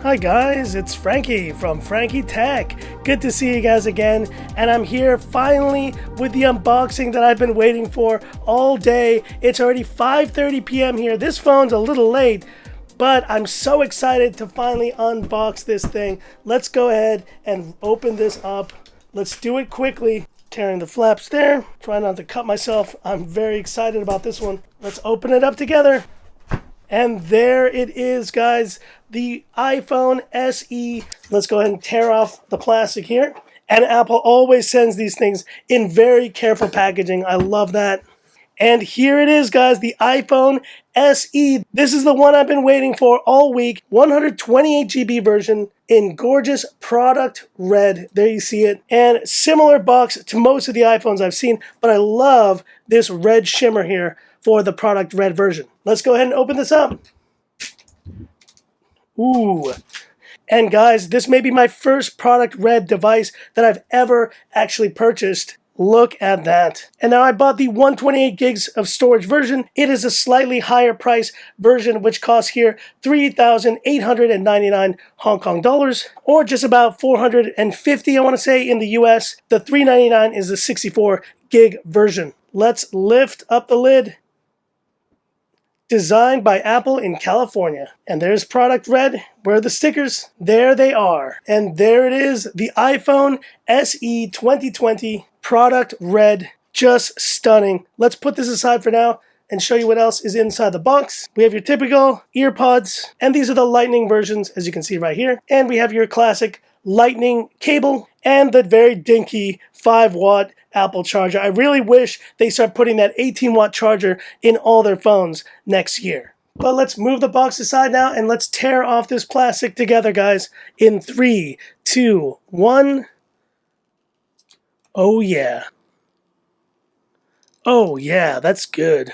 Hi guys, it's Frankie from Frankie Tech. Good to see you guys again, and I'm here finally with the unboxing that I've been waiting for all day. It's already 5:30 p.m. here. This phone's a little late, but I'm so excited to finally unbox this thing. Let's go ahead and open this up. Let's do it quickly. Tearing the flaps there. Try not to cut myself. I'm very excited about this one. Let's open it up together. And there it is, guys, the iPhone SE. Let's go ahead and tear off the plastic here. And Apple always sends these things in very careful packaging. I love that. And here it is, guys, the iPhone SE. This is the one I've been waiting for all week. 128 GB version in gorgeous product red. There you see it. And similar box to most of the iPhones I've seen, but I love this red shimmer here for the product red version. Let's go ahead and open this up. Ooh. And guys, this may be my first product red device that I've ever actually purchased. Look at that. And now I bought the 128 gigs of storage version. It is a slightly higher price version, which costs here 3,899 Hong Kong dollars, or just about 450, I want to say, in the US. The 399 is the 64 gig version. Let's lift up the lid. Designed by Apple in California. And there's product red. Where are the stickers? There they are. And there it is, the iPhone SE 2020 product red. Just stunning. Let's put this aside for now and show you what else is inside the box. We have your typical earpods, and these are the Lightning versions, as you can see right here. And we have your classic Lightning cable and the very dinky 5-watt Apple charger. I really wish they start putting that 18-watt charger in all their phones next year. But let's move the box aside now and let's tear off this plastic together, guys, in 3, 2, 1. Oh yeah. Oh yeah, that's good.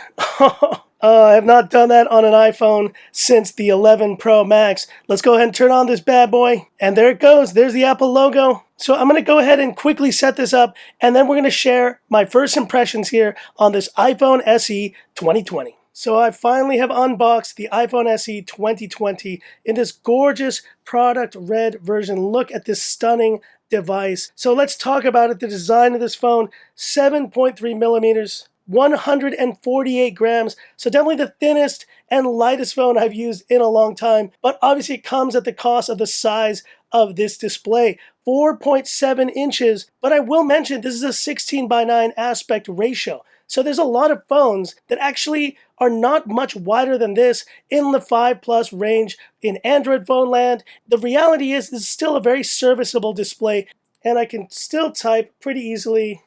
I have not done that on an iPhone since the 11 Pro Max. Let's go ahead and turn on this bad boy. And there it goes. There's the Apple logo. So I'm going to go ahead and quickly set this up, and then we're going to share my first impressions here on this iPhone SE 2020. So I finally have unboxed the iPhone SE 2020 in this gorgeous product red version. Look at this stunning device. So let's talk about it. The design of this phone, 7.3 millimeters. 148 grams, so definitely the thinnest and lightest phone I've used in a long time, but obviously it comes at the cost of the size of this display, 4.7 inches, but I will mention this is a 16:9 aspect ratio, so there's a lot of phones that actually are not much wider than this in the 5+ range in Android phone land. The reality is this is still a very serviceable display, and I can still type pretty easily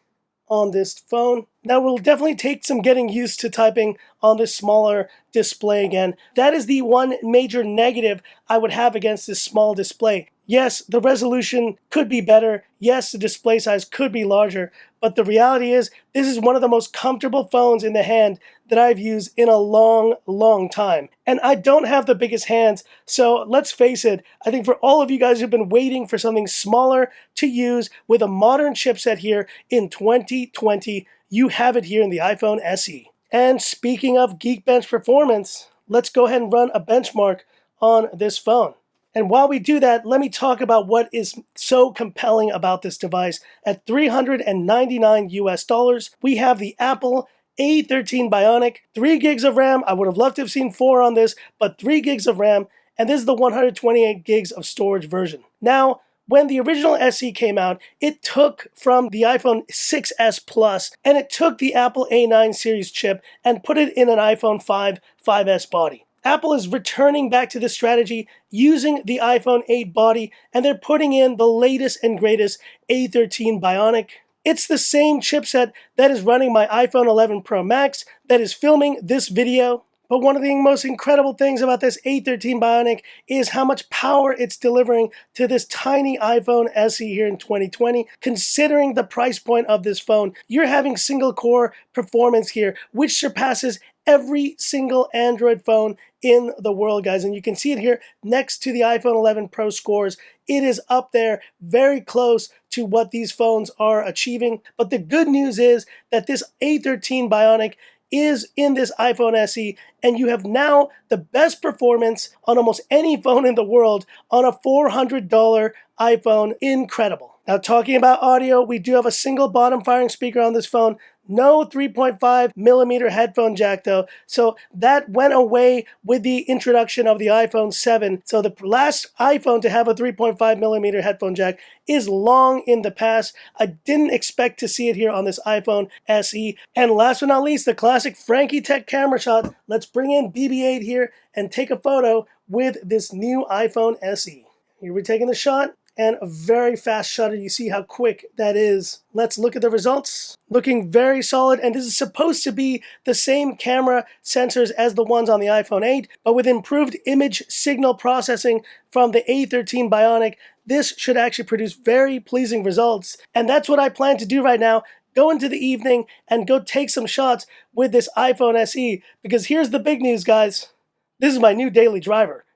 on this phone. Now we'll definitely take some getting used to typing on this smaller display again. That is the one major negative I would have against this small display. Yes, the resolution could be better. Yes, the display size could be larger. But the reality is, this is one of the most comfortable phones in the hand that I've used in a long, long time. And I don't have the biggest hands, so let's face it, I think for all of you guys who've been waiting for something smaller to use with a modern chipset here in 2020, you have it here in the iPhone SE. And speaking of Geekbench performance, let's go ahead and run a benchmark on this phone. And while we do that, let me talk about what is so compelling about this device. At $399 US, we have the Apple A13 Bionic, 3 gigs of RAM. I would have loved to have seen 4 on this, but 3 gigs of RAM, and this is the 128 gigs of storage version. Now, when the original SE came out, it took from the iPhone 6s Plus, and it took the Apple A9 series chip and put it in an iPhone 5s body. Apple is returning back to this strategy using the iPhone 8 body, and they're putting in the latest and greatest A13 Bionic. It's the same chipset that is running my iPhone 11 Pro Max that is filming this video. But one of the most incredible things about this A13 Bionic is how much power it's delivering to this tiny iPhone SE here in 2020. Considering the price point of this phone, you're having single core performance here, which surpasses every single Android phone in the world, guys. And you can see it here next to the iPhone 11 Pro scores. It is up there, very close to what these phones are achieving. But the good news is that this A13 Bionic is in this iPhone SE, and you have now the best performance on almost any phone in the world on a $400 iPhone. Incredible. Now, talking about audio, we do have a single bottom firing speaker on this phone. No 3.5 millimeter headphone jack though, so that went away with the introduction of the iPhone 7. So the last iPhone to have a 3.5 millimeter headphone jack is long in the past. I didn't expect to see it here on this iPhone SE. And last but not least, the classic Frankie Tech camera shot. Let's bring in BB-8 here and take a photo with this new iPhone SE. Here we're taking the shot. And a very fast shutter. You see how quick that is. Let's look at the results. Looking very solid, and this is supposed to be the same camera sensors as the ones on the iPhone 8, but with improved image signal processing from the A13 Bionic. This should actually produce very pleasing results, and that's what I plan to do right now. Go into the evening and go take some shots with this iPhone SE, because here's the big news, guys. This is my new daily driver.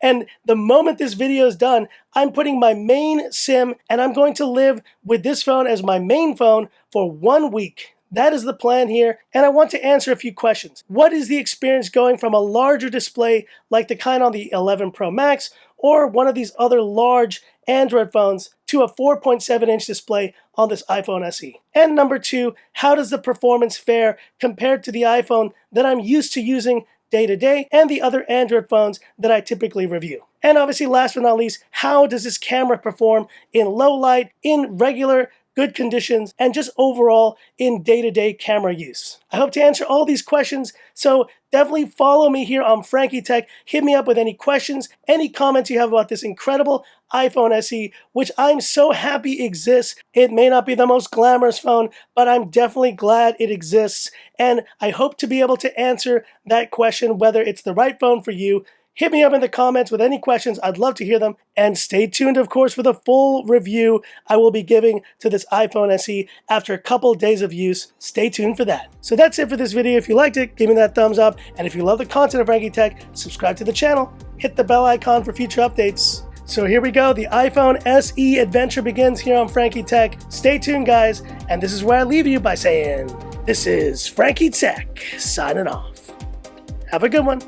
And the moment this video is done, I'm putting my main SIM and I'm going to live with this phone as my main phone for 1 week. That is the plan here, and I want to answer a few questions. What is the experience going from a larger display like the kind on the 11 Pro Max or one of these other large Android phones to a 4.7-inch display on this iPhone SE? And number two, how does the performance fare compared to the iPhone that I'm used to using day-to-day and the other Android phones that I typically review? And obviously, last but not least, how does this camera perform in low light, in regular good conditions, and just overall in day-to-day camera use? I hope to answer all these questions, so definitely follow me here on Frankie Tech. Hit me up with any questions, any comments you have about this incredible iPhone SE, which I'm so happy exists. It may not be the most glamorous phone, but I'm definitely glad it exists, and I hope to be able to answer that question, whether it's the right phone for you. Hit me up in the comments with any questions. I'd love to hear them. And stay tuned, of course, for the full review I will be giving to this iPhone SE after a couple days of use. Stay tuned for that. So that's it for this video. If you liked it, give me that thumbs up. And if you love the content of Frankie Tech, subscribe to the channel. Hit the bell icon for future updates. So here we go. The iPhone SE adventure begins here on Frankie Tech. Stay tuned, guys. And this is where I leave you by saying, this is Frankie Tech signing off. Have a good one.